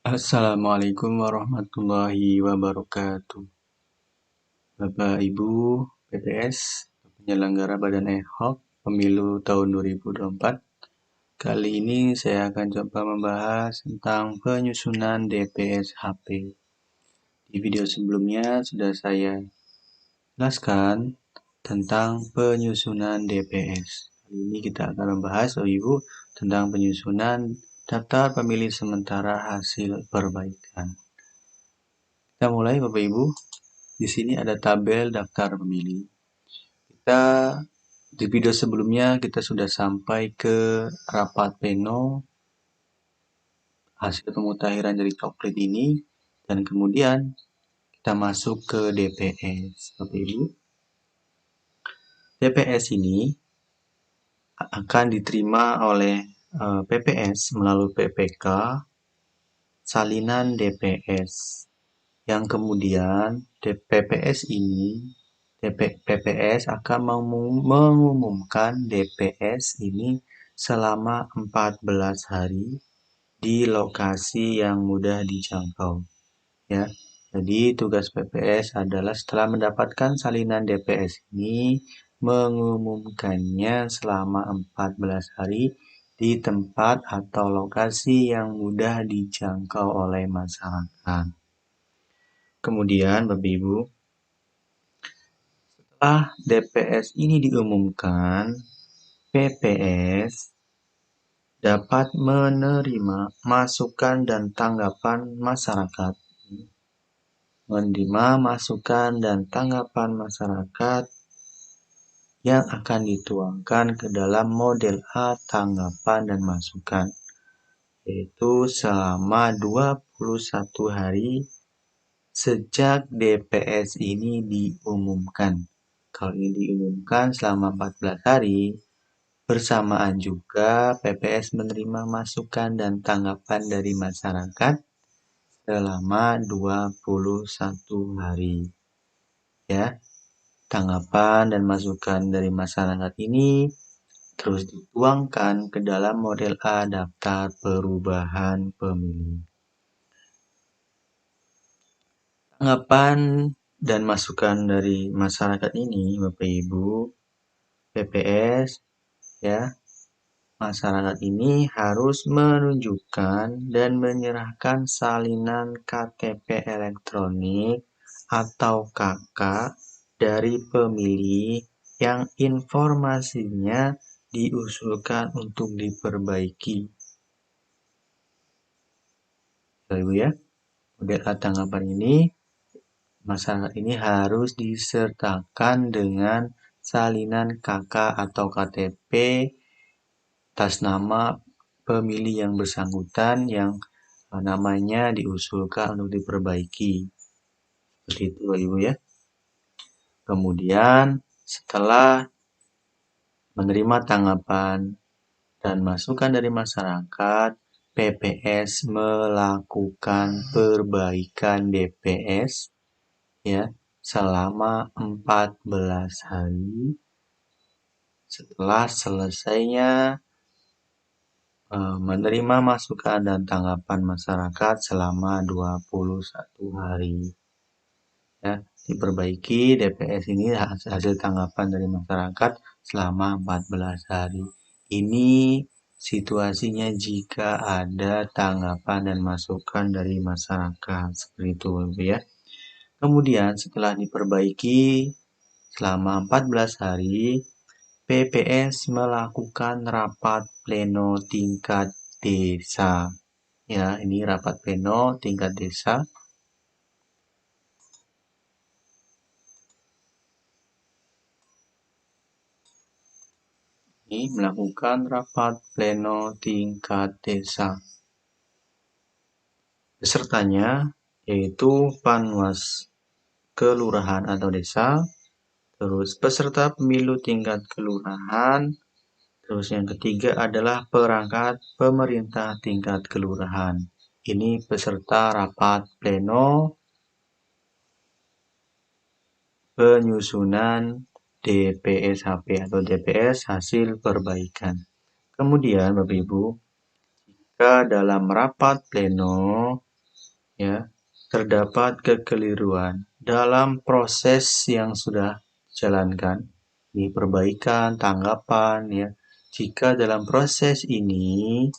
Assalamualaikum warahmatullahi wabarakatuh. Bapak Ibu PPS, penyelenggara Badan Ad Hoc Pemilu tahun 2024. Kali ini saya akan coba membahas tentang penyusunan DPS HP. Di video sebelumnya sudah saya jelaskan tentang penyusunan DPS. Kali ini kita akan membahas, Bapak Ibu, tentang penyusunan daftar pemilih sementara hasil perbaikan. Kita mulai, Bapak Ibu. Di sini ada tabel daftar pemilih. Di video sebelumnya kita sudah sampai ke rapat pleno hasil pemutahiran dari coklat ini, dan kemudian kita masuk ke DPS. Bapak Ibu, DPS ini akan diterima oleh PPS melalui PPK salinan DPS, yang kemudian PPS akan mengumumkan DPS ini selama 14 hari di lokasi yang mudah dijangkau. Ya, jadi tugas PPS adalah setelah mendapatkan salinan DPS ini mengumumkannya selama 14 hari di tempat atau lokasi yang mudah dijangkau oleh masyarakat. Kemudian, Bapak Ibu, setelah DPS ini diumumkan, PPS dapat menerima masukan dan tanggapan masyarakat. Yang akan dituangkan ke dalam model A tanggapan dan masukan, yaitu selama 21 hari sejak DPS ini diumumkan. Kalau ini diumumkan selama 14 hari, bersamaan juga PPS menerima masukan dan tanggapan dari masyarakat selama 21 hari. Ya, tanggapan dan masukan dari masyarakat ini terus dituangkan ke dalam model A daftar perubahan pemilih. Tanggapan dan masukan dari masyarakat ini, Bapak Ibu, PPS, ya, masyarakat ini harus menunjukkan dan menyerahkan salinan KTP elektronik atau KK dari pemilih yang informasinya diusulkan untuk diperbaiki. Ibu ya, model A tanggapan ini, masyarakat ini harus disertakan dengan salinan KK atau KTP atas nama pemilih yang bersangkutan yang namanya diusulkan untuk diperbaiki. Seperti itu, Ibu ya. Kemudian setelah menerima tanggapan dan masukan dari masyarakat, PPS melakukan perbaikan DPS ya selama 14 hari setelah selesainya menerima masukan dan tanggapan masyarakat selama 21 hari. Ya, diperbaiki DPS ini hasil tanggapan dari masyarakat selama 14 hari. Ini situasinya jika ada tanggapan dan masukan dari masyarakat. Seperti itu, ya. Kemudian setelah diperbaiki selama 14 hari, PPS melakukan rapat pleno tingkat desa. Ya, ini rapat pleno tingkat desa. Ini melakukan rapat pleno tingkat desa. Pesertanya yaitu Panwas Kelurahan atau desa, terus peserta pemilu tingkat kelurahan, terus yang ketiga adalah perangkat pemerintah tingkat kelurahan. Ini peserta rapat pleno penyusunan DPS HP atau DPS hasil perbaikan. Kemudian Bapak Ibu, jika dalam rapat pleno ya, terdapat kekeliruan dalam proses yang sudah dijalankan, ini perbaikan, tanggapan, ya. Jika dalam proses ini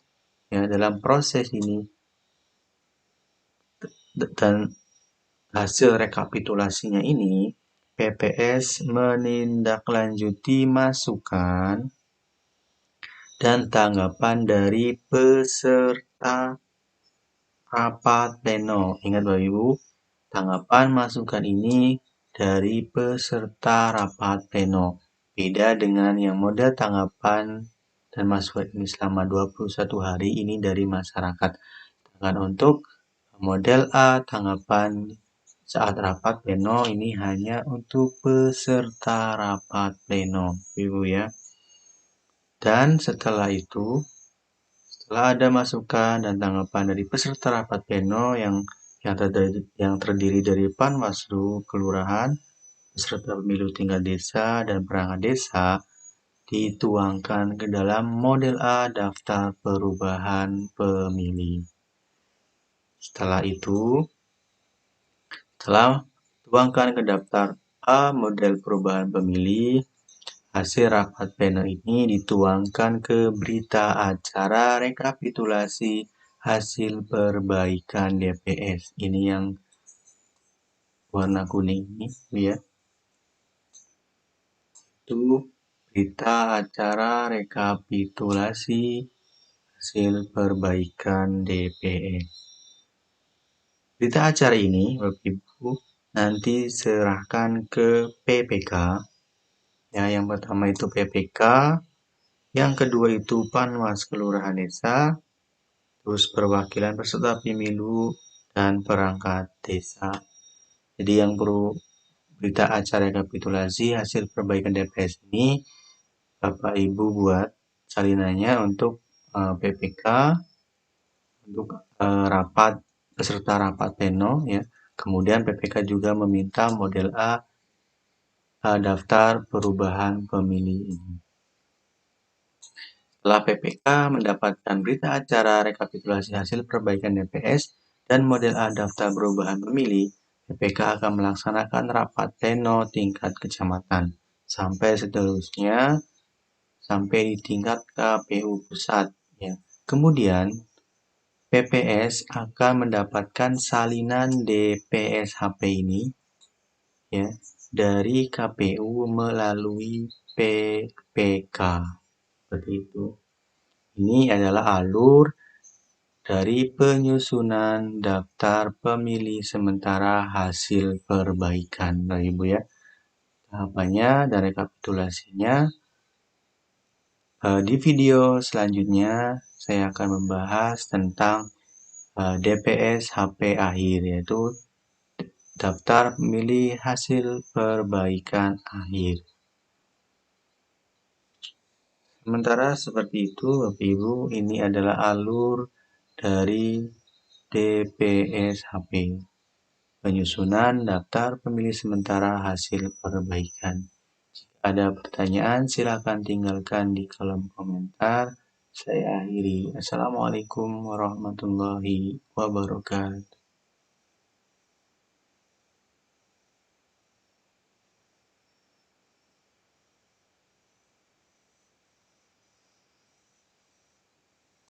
dan hasil rekapitulasinya ini, PPS menindaklanjuti masukan dan tanggapan dari peserta rapat pleno. Ingat Bapak Ibu, tanggapan masukan ini dari peserta rapat pleno. Beda dengan yang model tanggapan dan masukan ini selama 21 hari ini dari masyarakat. Sedangkan untuk model A, tanggapan saat rapat pleno ini hanya untuk peserta rapat pleno, Ibu ya. Dan setelah ada masukan dan tanggapan dari peserta rapat pleno yang terdiri dari Panwaslu, kelurahan, peserta pemilu tingkat desa, dan perangkat desa, dituangkan ke dalam model A daftar perubahan pemilih. Setelah tuangkan ke daftar A model perubahan pemilih, hasil rapat pleno ini dituangkan ke berita acara rekapitulasi hasil perbaikan DPS. Ini yang warna kuning ini, ya. Itu berita acara rekapitulasi hasil perbaikan DPS. Berita acara ini, Bapak Ibu, nanti serahkan ke PPK. Ya, yang pertama itu PPK, yang kedua itu Panwas Kelurahan Desa, terus perwakilan peserta pemilu dan perangkat desa. Jadi yang perlu berita acara rekapitulasi hasil perbaikan DPS ini Bapak Ibu buat salinannya untuk PPK, untuk peserta rapat pleno, ya. Kemudian PPK juga meminta model A daftar perubahan pemilih ini. Setelah PPK mendapatkan berita acara rekapitulasi hasil perbaikan DPS dan model A daftar perubahan pemilih, PPK akan melaksanakan rapat pleno tingkat kecamatan sampai seterusnya sampai di tingkat KPU pusat. Ya. Kemudian PPS akan mendapatkan salinan DPS HP ini, ya, dari KPU melalui PPK. Seperti itu. Ini adalah alur dari penyusunan daftar pemilih sementara hasil perbaikan, Bapak Ibu ya. Tahapannya dan rekapitulasinya. Di video selanjutnya saya akan membahas tentang DPS HP akhir, yaitu daftar pemilih hasil perbaikan akhir. Sementara seperti itu, Bapak Ibu, ini adalah alur dari DPS HP, penyusunan daftar pemilih sementara hasil perbaikan. Jika ada pertanyaan, silakan tinggalkan di kolom komentar. Saya akhiri. Assalamualaikum warahmatullahi wabarakatuh.